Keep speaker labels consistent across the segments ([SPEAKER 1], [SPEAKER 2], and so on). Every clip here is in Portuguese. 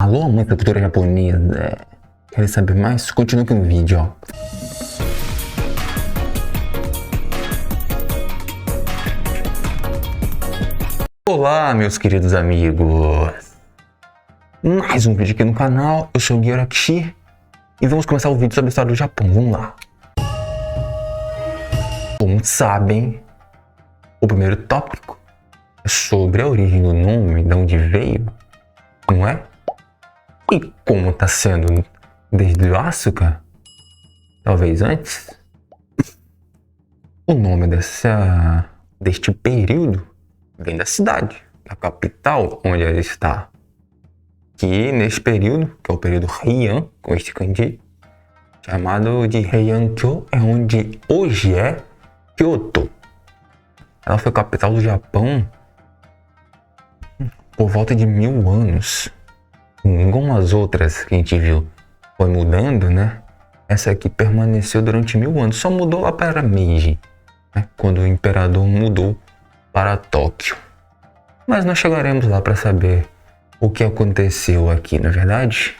[SPEAKER 1] Alô, amante da cultura japonesa. Quer saber mais? Continua aqui no vídeo, ó. Olá, meus queridos amigos. Mais um vídeo aqui no canal. Eu sou o Gui Arakishi e vamos começar o vídeo sobre a história do Japão. Vamos lá. Como sabem, o primeiro tópico é sobre a origem do nome, de onde veio, não é? E como tá sendo desde o Asuka, talvez antes, o nome deste período vem da cidade, da capital onde ela está. Que nesse período, que é o período Heian, com este kanji, chamado de Heian-kyo, é onde hoje é Kyoto. Ela foi capital do Japão por volta de 1000 anos. Como as outras que a gente viu foi mudando, né? Essa aqui permaneceu durante 1000 anos. Só mudou lá para Meiji, né? Quando o imperador mudou para Tóquio. Mas nós chegaremos lá para saber o que aconteceu aqui, na verdade.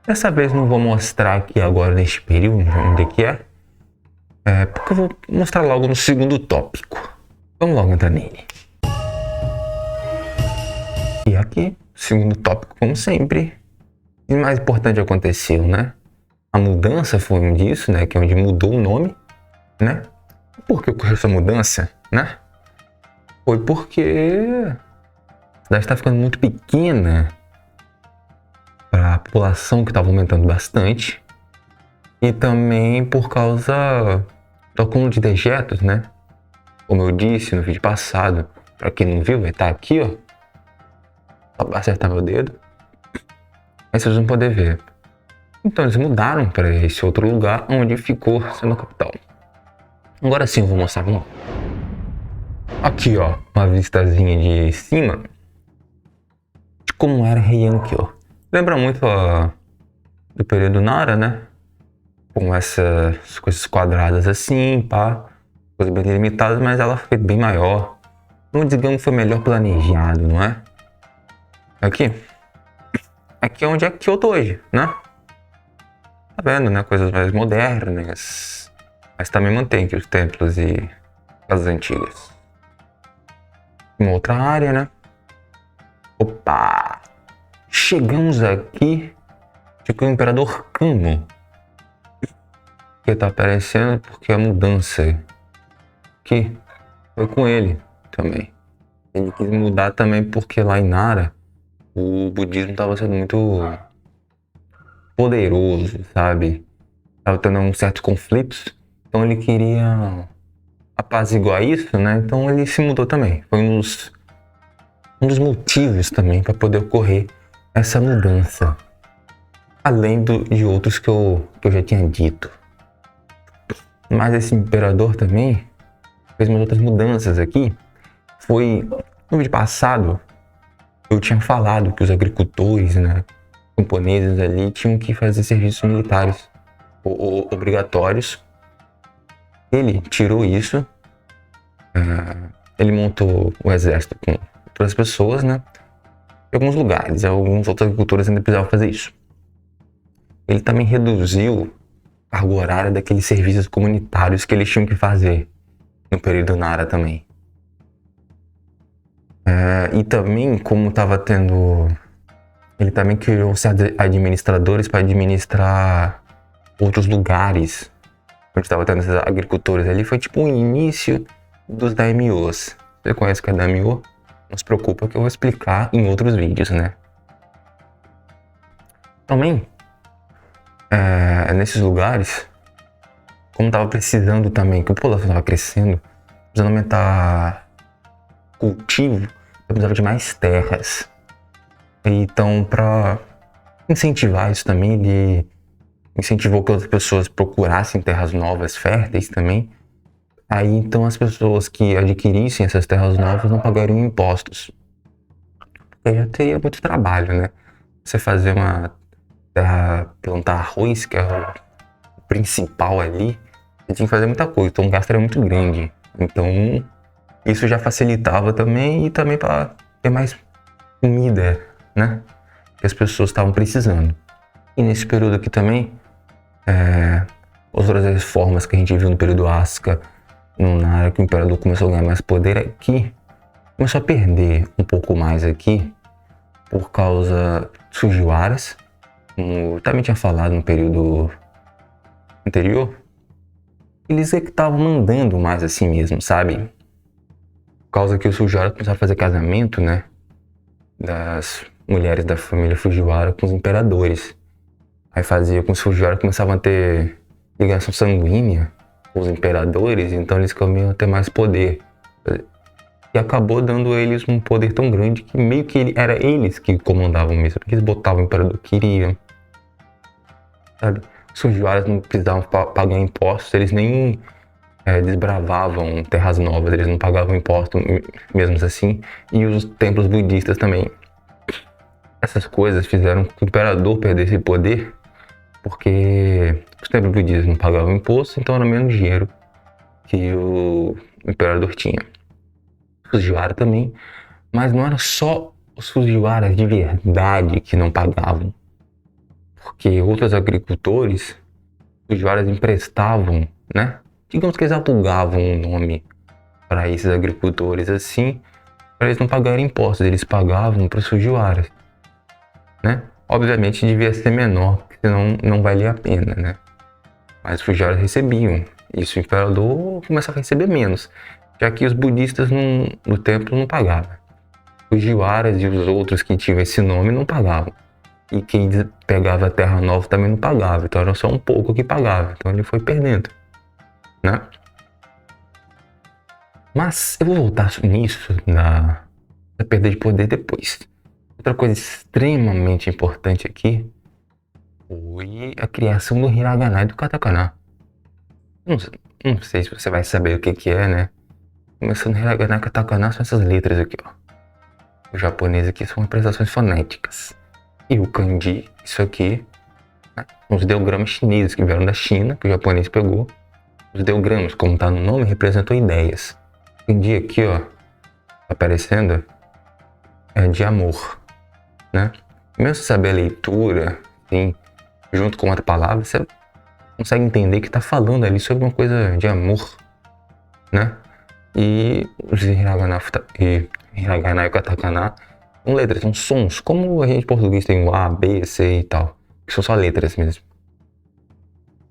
[SPEAKER 1] Dessa vez não vou mostrar aqui agora neste período onde é que é, porque eu vou mostrar logo no segundo tópico. Vamos logo entrar nele. E aqui, segundo tópico, como sempre, o mais importante aconteceu, né? A mudança foi um disso, né? Que é onde mudou o nome, né? Por que ocorreu essa mudança, né? Foi porque a cidade está ficando muito pequena para a população que estava aumentando bastante e também por causa do acúmulo de dejetos, né? Como eu disse no vídeo passado, para quem não viu, vai estar aqui, ó. Só para acertar meu dedo. Aí vocês vão poder ver. Então eles mudaram para esse outro lugar onde ficou sendo a capital. Agora sim eu vou mostrar. Vamos lá. Aqui, ó, uma vistazinha de cima de como era Heian-kyo. Lembra muito do período Nara, né? Com essas coisas quadradas assim, pá. Coisas bem delimitadas, mas ela foi bem maior. Não digamos que foi melhor planejado, não é? Aqui é onde é Kyoto hoje, né? Tá vendo, né? Coisas mais modernas. Mas também mantém aqui os templos e casas antigas. Uma outra área, né? Opa! Chegamos aqui com o Imperador Kamo. Que tá aparecendo porque a mudança aqui foi com ele também. Ele quis mudar também porque lá em Nara o budismo estava sendo muito poderoso, sabe? Tava tendo uns certos conflitos, então ele queria apaziguar isso, né? Então ele se mudou também. Foi um dos motivos também para poder ocorrer essa mudança. Além de outros que eu já tinha dito. Mas esse imperador também fez umas outras mudanças aqui. Foi no vídeo passado. Eu tinha falado que os agricultores, né, camponeses ali, tinham que fazer serviços militares obrigatórios. Ele tirou isso, ele montou o exército com outras pessoas, né, em alguns lugares, alguns outros agricultores ainda precisavam fazer isso. Ele também reduziu a carga horária daqueles serviços comunitários que eles tinham que fazer no período Nara também. E também, como estava tendo... Ele também criou certos administradores para administrar outros lugares onde estava tendo esses agricultores ali. Foi tipo o início dos daimyos. Você conhece o que é daimyo? Não se preocupa que eu vou explicar em outros vídeos, né? Também, nesses lugares, como estava precisando também, que a população estava crescendo, precisando aumentar cultivo, eu precisava de mais terras. Então, para incentivar isso também, ele incentivou que outras pessoas procurassem terras novas, férteis também. Aí, então, as pessoas que adquirissem essas terras novas não pagariam impostos. Porque já teria muito trabalho, né? Você fazer uma terra, plantar arroz, que é o principal ali, você tinha que fazer muita coisa, então o gasto era muito grande. Então, isso já facilitava também, e também para ter mais comida né? Que as pessoas estavam precisando. E nesse período aqui também, outras reformas que a gente viu no período Asuka, na área que o imperador começou a ganhar mais poder aqui, começou a perder um pouco mais aqui por causa dos Fujiwaras, como eu também tinha falado no período anterior. Eles é que estavam mandando mais assim mesmo, sabe? Por causa que os Fujiwaras começaram a fazer casamento, né? Das mulheres da família Fujiwara com os imperadores. Aí fazia com que os Fujiwara começavam a ter ligação sanguínea com os imperadores, então eles começaram a ter mais poder. E acabou dando a eles um poder tão grande que meio que era eles que comandavam mesmo, porque eles botavam o imperador que queriam, sabe? Os Fujiwaras não precisavam pagar impostos, eles nem desbravavam terras novas, eles não pagavam impostos mesmo assim, e os templos budistas também. Essas coisas fizeram que o imperador perdesse poder, porque os templos budistas não pagavam imposto, então era menos dinheiro que o imperador tinha. Os Fujiwara também, mas não era só os Fujiwaras de verdade que não pagavam, porque outros agricultores, os Fujiwaras emprestavam, né? Digamos que eles alugavam um nome para esses agricultores assim, para eles não pagarem impostos, eles pagavam para os Fujiwaras, né? Obviamente devia ser menor, porque senão não valia a pena, né? Mas os Fujiwaras recebiam, isso o imperador começava a receber menos, já que os budistas no templo não pagavam. Os Fujiwaras e os outros que tinham esse nome não pagavam. E quem pegava a terra nova também não pagava, então era só um pouco que pagava, então ele foi perdendo, né? Mas eu vou voltar nisso, na perda de poder depois. Outra coisa extremamente importante aqui foi a criação do hiragana e do katakana. Não sei se você vai saber o que é, né? Começando hiragana e katakana são essas letras aqui, ó. O japonês aqui são representações fonéticas. E o kanji, isso aqui, né? Os ideogramas chineses que vieram da China, que o japonês pegou. Os ideogramas, como tá no nome, representam ideias. O kanji aqui, ó, aparecendo, é de amor, né? Mesmo se saber a leitura, assim, junto com outra palavra, você consegue entender que tá falando ali sobre uma coisa de amor, né? E os hiragana e katakana são letras, são sons, como a gente em português tem o A, B, C e tal, que são só letras mesmo.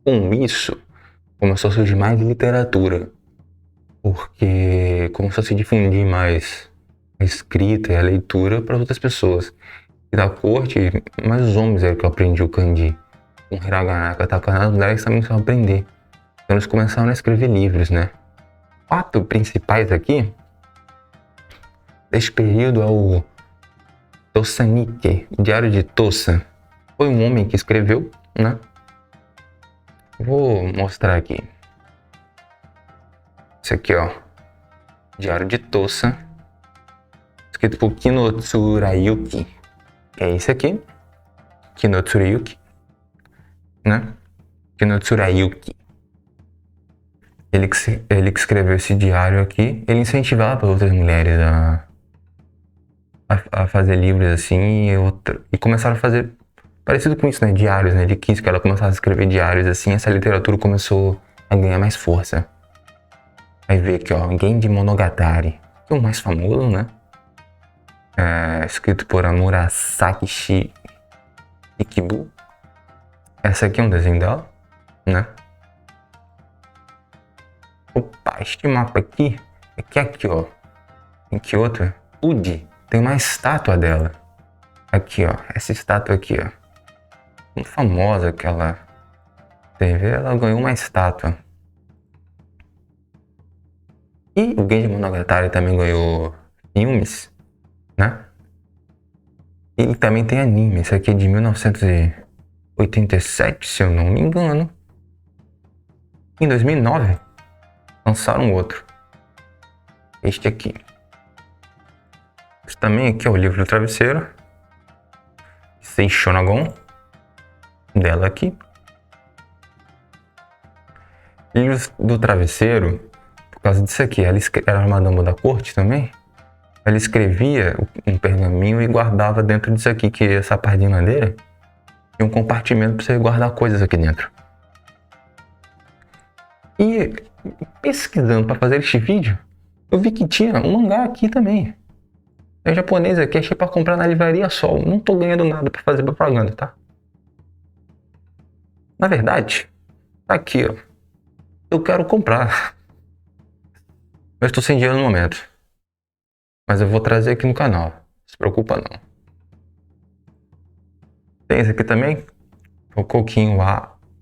[SPEAKER 1] Com isso, começou a surgir mais literatura, porque começou a se difundir mais a escrita e a leitura para outras pessoas. E da corte, mais os homens eram que eu aprendi o kanji. Com hiragana, katakana, as mulheres também precisavam aprender. Então eles começaram a escrever livros, né? Quatro principais aqui desse período é o Tosa Nikkei, Diário de Tosa. Foi um homem que escreveu, né? Vou mostrar aqui. Esse aqui, ó. Diário de Tosa. Escrito por Kinotsurayuki. É esse aqui. Kinotsurayuki. Né? Kinotsurayuki. Ele que escreveu esse diário aqui. Ele incentivava outras mulheres a fazer livros assim e começaram a fazer parecido com isso, né? Diários, né? Ele quis que ela começasse a escrever diários assim. Essa literatura começou a ganhar mais força. Aí vê aqui, ó, Genji Monogatari, que é o mais famoso, né? Escrito por Murasaki Shikibu. Essa aqui é um desenho dela, né? Opa, este mapa aqui é que aqui, ó. Tem que outra. Uji, tem uma estátua dela. Aqui, ó. Essa estátua aqui, ó. Muito famosa que ela teve. Ela ganhou uma estátua. E o Genji Monogatari também ganhou filmes, né? E também tem anime. Esse aqui é de 1987, se eu não me engano. Em 2009, lançaram outro. Este aqui. Esse também aqui é o livro do travesseiro. Seishonagon. Dela aqui. Livros do travesseiro. Por causa disso aqui. Ela era uma dama da corte também. Ela escrevia um pergaminho e guardava dentro disso aqui, que é essa parte de madeira, e um compartimento para você guardar coisas aqui dentro. E pesquisando para fazer este vídeo, eu vi que tinha um mangá aqui também. É japonês aqui, achei para comprar na livraria Sol. Não tô ganhando nada para fazer propaganda, tá? Na verdade, tá aqui, ó. Eu quero comprar. Eu estou sem dinheiro no momento. Mas eu vou trazer aqui no canal. Não se preocupa não. Tem esse aqui também. O Kokin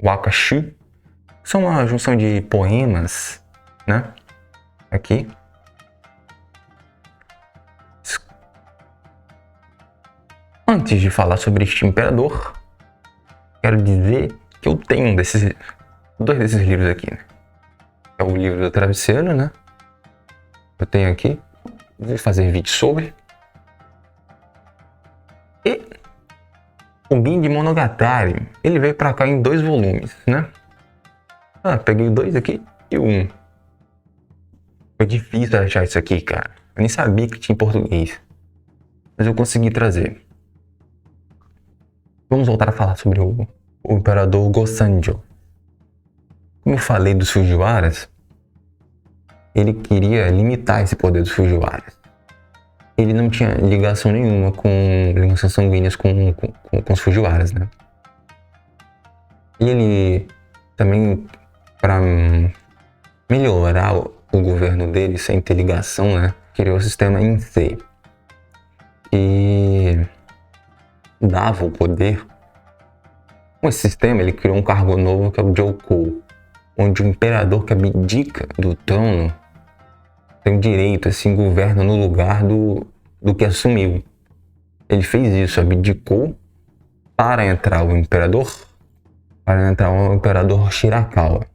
[SPEAKER 1] Wakashi. São uma junção de poemas, né? Aqui. Antes de falar sobre este imperador, quero dizer que eu tenho dois desses livros aqui, né? É o livro do travesseiro, né? Eu tenho aqui. Vou fazer vídeo sobre. E o Bin de Monogatari, ele veio pra cá em 2 volumes, né? Peguei 2 aqui e 1. Foi difícil achar isso aqui, cara. Eu nem sabia que tinha em português. Mas eu consegui trazer. Vamos voltar a falar sobre o Imperador Go-Sanjo. Como eu falei dos Fujiwaras, ele queria limitar esse poder dos Fujiwaras. Ele não tinha ligação nenhuma ligações sanguíneas com os Fujiwaras, né? E ele também, para melhorar o governo dele sem ter ligação, né? Criou o sistema Insei. E dava o poder. Com esse sistema, ele criou um cargo novo que é o Joukou, onde o imperador que abdica do trono tem o direito, assim, governa no lugar do que assumiu. Ele fez isso, abdicou para entrar o imperador Shirakawa.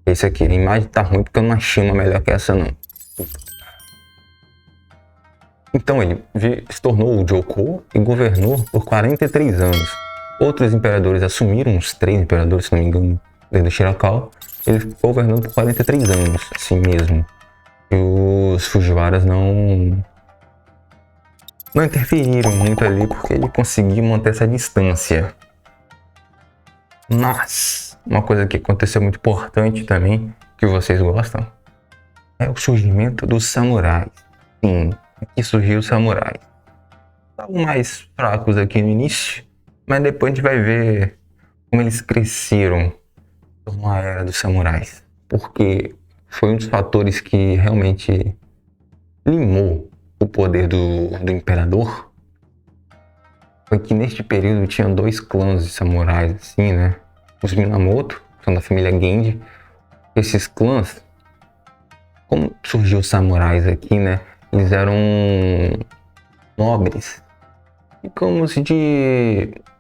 [SPEAKER 1] Esse aqui, a imagem tá ruim porque eu não achei uma melhor que essa não. Então ele se tornou o Joukou e governou por 43 anos. Outros imperadores assumiram, uns 3 imperadores, se não me engano, desde o Shirakawa. Ele ficou governando por 43 anos, assim mesmo. E os Fujiwaras não interferiram muito ali porque ele conseguiu manter essa distância. Mas uma coisa que aconteceu muito importante também, que vocês gostam, é o surgimento dos samurais. Sim, aqui surgiu os samurais. Estavam mais fracos aqui no início, mas depois a gente vai ver como eles cresceram numa era dos samurais. Porque foi um dos fatores que realmente limou o poder do imperador. Foi que neste período tinha 2 clãs de samurais, assim, né? Os Minamoto, que são da família Genji. Esses clãs, como surgiu os samurais aqui, né? Eles eram nobres. Digamos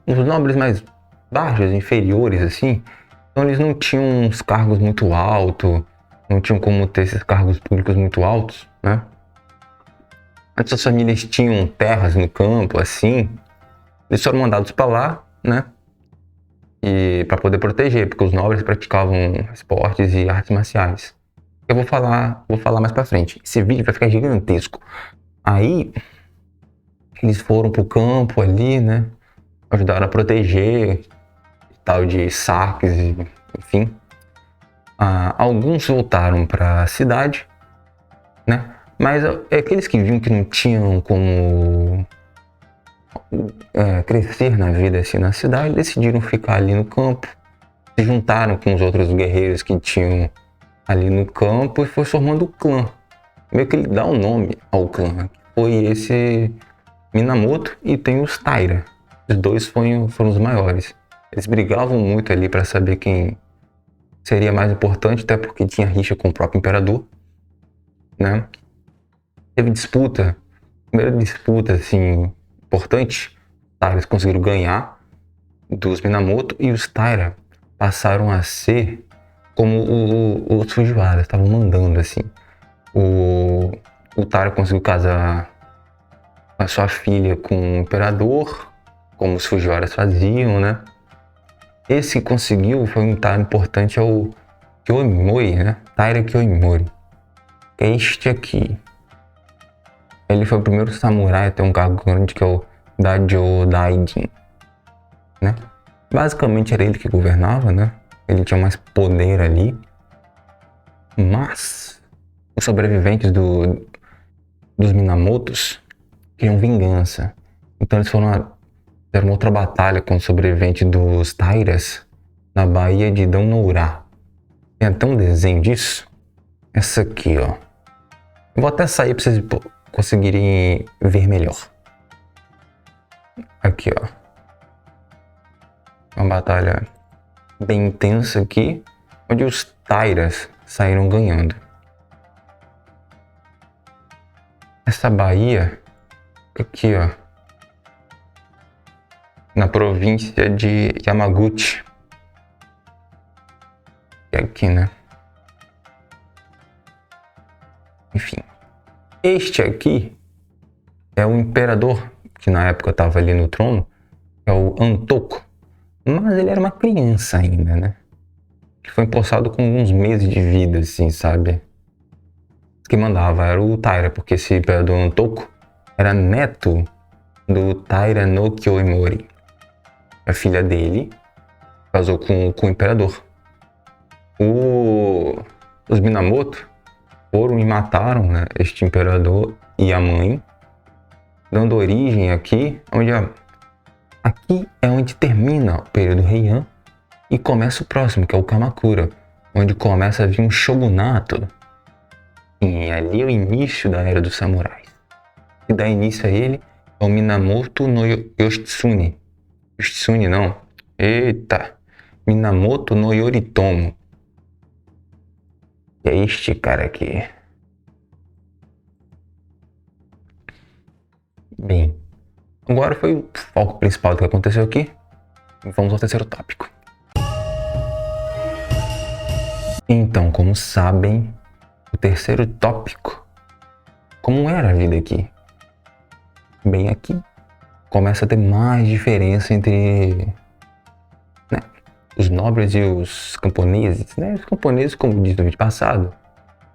[SPEAKER 1] uns nobres mais baixos, inferiores, assim. Então eles não tinham uns cargos muito altos, não tinham como ter esses cargos públicos muito altos, né? Antes as famílias tinham terras no campo, assim. Eles foram mandados para lá, né? E para poder proteger, porque os nobres praticavam esportes e artes marciais. Eu vou falar mais para frente. Esse vídeo vai ficar gigantesco. Aí eles foram pro campo ali, né? Ajudaram a proteger, tal de saques, enfim. Alguns voltaram para a cidade, né? Mas aqueles que viam que não tinham como crescer na vida assim na cidade, decidiram ficar ali no campo, se juntaram com os outros guerreiros que tinham ali no campo e foi formando o clã. Meio que ele dá um nome ao clã, que foi esse Minamoto e tem os Taira. Os dois foram os maiores. Eles brigavam muito ali para saber quem seria mais importante, até porque tinha rixa com o próprio imperador, né? Teve disputa, primeira disputa assim importante, tá? Eles conseguiram ganhar dos Minamoto e os Taira passaram a ser como os Fujiwaras, estavam mandando assim. O Taira conseguiu casar a sua filha com o imperador, como os Fujiwaras faziam, né? Esse que conseguiu foi um Taira importante, é o Kyoimori, né? Taira Kyoimori. É este aqui. Ele foi o primeiro samurai a ter um cargo grande, que é o Dajo Daijin, né? Basicamente era ele que governava, né? Ele tinha mais poder ali. Mas os sobreviventes dos Minamotos queriam vingança. Então eles fizeram outra batalha com os sobreviventes dos Tairas na Baía de Dannoura. Tem até um desenho disso. Essa aqui, ó. Eu vou até sair pra vocês conseguirem ver melhor. Aqui, ó. Uma batalha bem intensa aqui, onde os Tairas saíram ganhando. Essa baía, aqui, ó, na província de Yamaguchi. É aqui, né? Enfim. Este aqui é o imperador, que na época estava ali no trono, é o Antoko. Mas ele era uma criança ainda, né? Ele foi empossado com alguns meses de vida, assim, sabe? Quem mandava era o Taira, porque esse imperador Antoko era neto do Taira no Kyoimori. A filha dele casou com o imperador. Os Minamoto foram e mataram, né, este imperador e a mãe, dando origem aqui, aqui é onde termina o período Heian e começa o próximo, que é o Kamakura, onde começa a vir um shogunato. E ali é o início da Era dos Samurais. E dá início a ele é o Minamoto no Yoshitsune. Yoshitsune não. Eita. Minamoto no Yoritomo. E é este cara aqui. Bem, agora foi o foco principal do que aconteceu aqui. Vamos ao terceiro tópico. Então, como sabem, o terceiro tópico, como era a vida aqui? Bem, aqui começa a ter mais diferença entre, né, os nobres e os camponeses, né? Os camponeses, como disse no vídeo passado,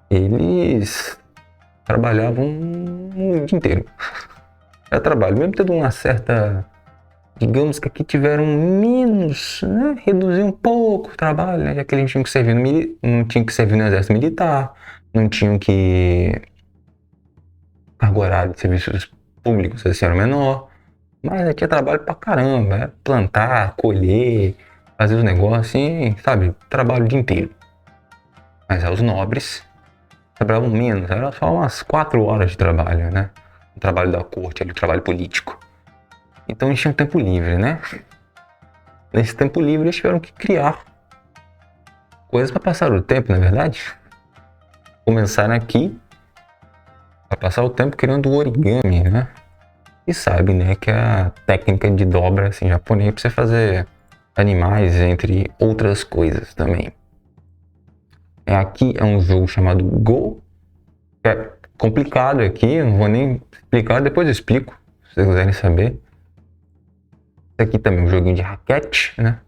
[SPEAKER 1] eles trabalhavam o dia inteiro. Era trabalho, mesmo tendo uma certa, digamos que aqui tiveram menos, né? Reduzir um pouco o trabalho, né? Já que eles tinham que servir não tinham que servir no exército militar, não tinham que cargo horário de serviços públicos, assim, era menor. Mas aqui é trabalho pra caramba, é plantar, colher, fazer os negócios, assim, sabe? Trabalho o dia inteiro. Mas os nobres trabalhavam menos, era só umas 4 horas de trabalho, né? O trabalho da corte, ali, o trabalho político. Então eles tinham tempo livre, né? Nesse tempo livre eles tiveram que criar coisas para passar o tempo, na é verdade. Começaram aqui a passar o tempo criando origami, né? E sabe, né, que a técnica de dobra assim, japonês para você fazer animais, entre outras coisas também. Aqui é um jogo chamado Go, que é complicado aqui, não vou nem explicar, depois eu explico, se vocês quiserem saber. Esse aqui também é um joguinho de raquete, né,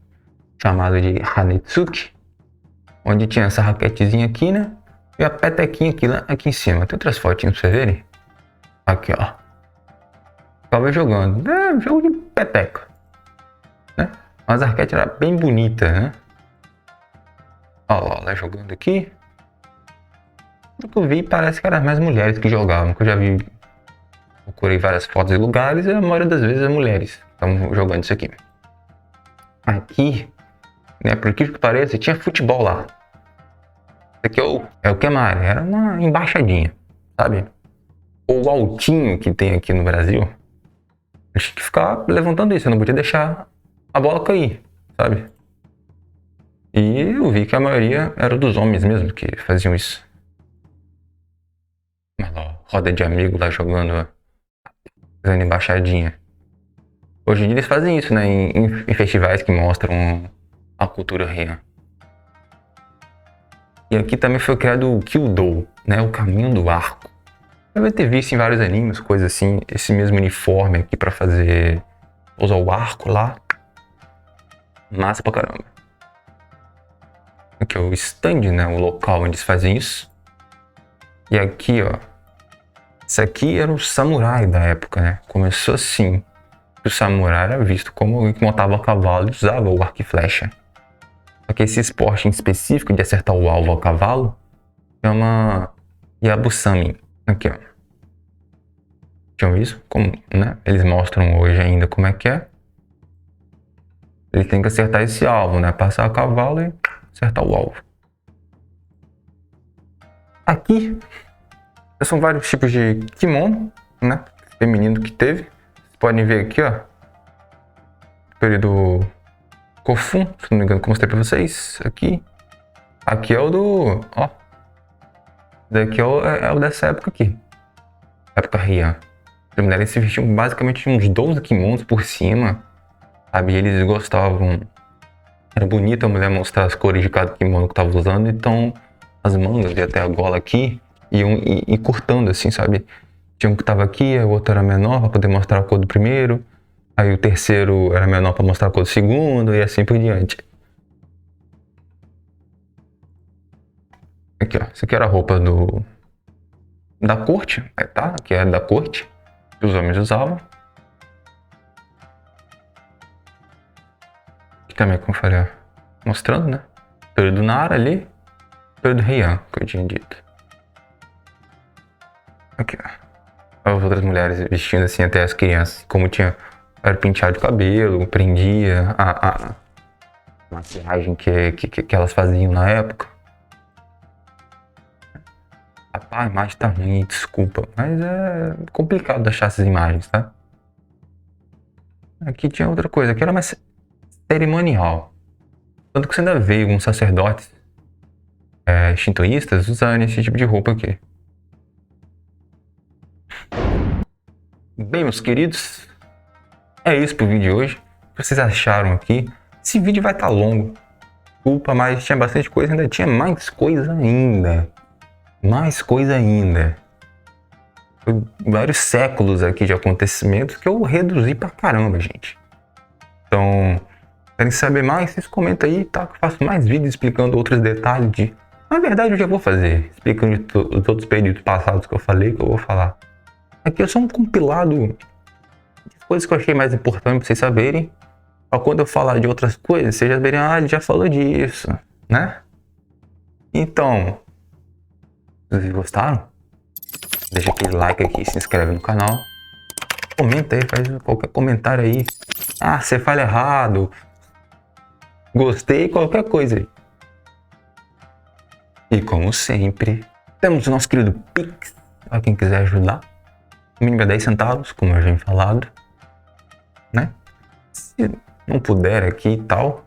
[SPEAKER 1] chamado de Hanetsuki, onde tinha essa raquetezinha aqui, né, e a petequinha aqui em cima. Tem outras fotinhas pra vocês verem. Aqui, ó. Tava jogando. É um jogo de peteca, né, mas a raquete era bem bonita, né. Ó, lá jogando aqui. Do que eu vi, parece que eram mais mulheres que jogavam, que eu já vi, procurei várias fotos e lugares, e a maioria das vezes é mulheres estavam jogando isso aqui. Aqui, né, por incrível que pareça, tinha futebol lá. Isso aqui é o Kemari, era uma embaixadinha, sabe? Ou o altinho que tem aqui no Brasil. Eu tinha que ficar levantando isso, eu não podia deixar a bola cair, sabe? E eu vi que a maioria era dos homens mesmo que faziam isso. Roda de amigo lá jogando, fazendo embaixadinha. Hoje em dia eles fazem isso, né, em festivais que mostram a cultura Heian. E aqui também foi criado o Kyudo, né, o caminho do arco. Deve ter visto em vários animes, coisas assim, esse mesmo uniforme aqui pra fazer, usar o arco lá. Massa pra caramba. Aqui é o stand, né, o local onde eles fazem isso. E aqui, ó, Esse aqui era o samurai da época, né? Começou assim. O samurai era visto como alguém que montava a cavalo e usava o arco e flecha. Só que esse esporte em específico de acertar o alvo a cavalo chama Yabusami. Aqui, ó. Tinham isso? Como, né? Eles mostram hoje ainda como é que é. Ele tem que acertar esse alvo, né? Passar a cavalo e acertar o alvo. Aqui são vários tipos de kimono, né? Feminino que teve. Vocês podem ver aqui, ó. Período Kofun, se não me engano, que eu mostrei pra vocês. Aqui é o do... Ó. Daqui é o dessa época aqui. Época Heian. As mulheres se vestiam basicamente uns 12 kimonos por cima. Sabe? E eles gostavam... Era bonito a mulher mostrar as cores de cada kimono que tava usando. Então, as mangas e até a gola aqui iam e cortando assim, sabe? Tinha um que tava aqui, o outro era menor pra poder mostrar a cor do primeiro. Aí o terceiro era menor pra mostrar a cor do segundo e assim por diante. Aqui, ó. Isso aqui era a roupa da corte, tá? Que era da corte, que os homens usavam. Aqui também, como eu falei, ó, mostrando, né? Período Nara ali, período Heian, que eu tinha dito. Aqui, ó. As outras mulheres vestindo assim, até as crianças, como tinha... Era penteado de cabelo, prendia a maquiagem que elas faziam na época. A imagem tá ruim, desculpa, mas é complicado achar essas imagens, tá? Aqui tinha outra coisa, aqui era mais cerimonial. Tanto que você ainda vê alguns sacerdotes shintoístas usando esse tipo de roupa aqui. Bem, meus queridos, é isso pro vídeo de hoje. O que vocês acharam aqui? Esse vídeo vai estar longo. Desculpa, mas tinha bastante coisa, ainda tinha mais coisa ainda. Mais coisa ainda. Foi vários séculos aqui de acontecimentos que eu reduzi pra caramba, gente. Então, querem saber mais? Vocês comentam aí, tá? Que eu faço mais vídeos explicando outros detalhes de... Na verdade, eu já vou fazer. Explicando os outros períodos passados que eu falei, que eu vou falar. Aqui é só um compilado de coisas que eu achei mais importante pra vocês saberem. Pra quando eu falar de outras coisas, vocês já verem, ah, ele já falou disso, né? Então, vocês gostaram? Deixa aquele like aqui, se inscreve no canal. Comenta aí, faz qualquer comentário aí. Ah, você fala errado. Gostei, qualquer coisa aí. E como sempre, temos o nosso querido Pix, para quem quiser ajudar. O mínimo é 10 centavos, como eu já tinha falado. Né? Se não puder aqui e tal,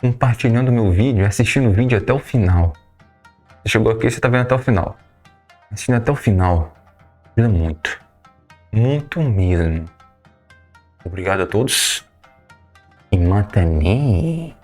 [SPEAKER 1] compartilhando meu vídeo, assistindo o vídeo até o final. Você chegou aqui, você tá vendo até o final. Assistindo até o final. Ajuda muito. Muito mesmo. Obrigado a todos. E mata-me.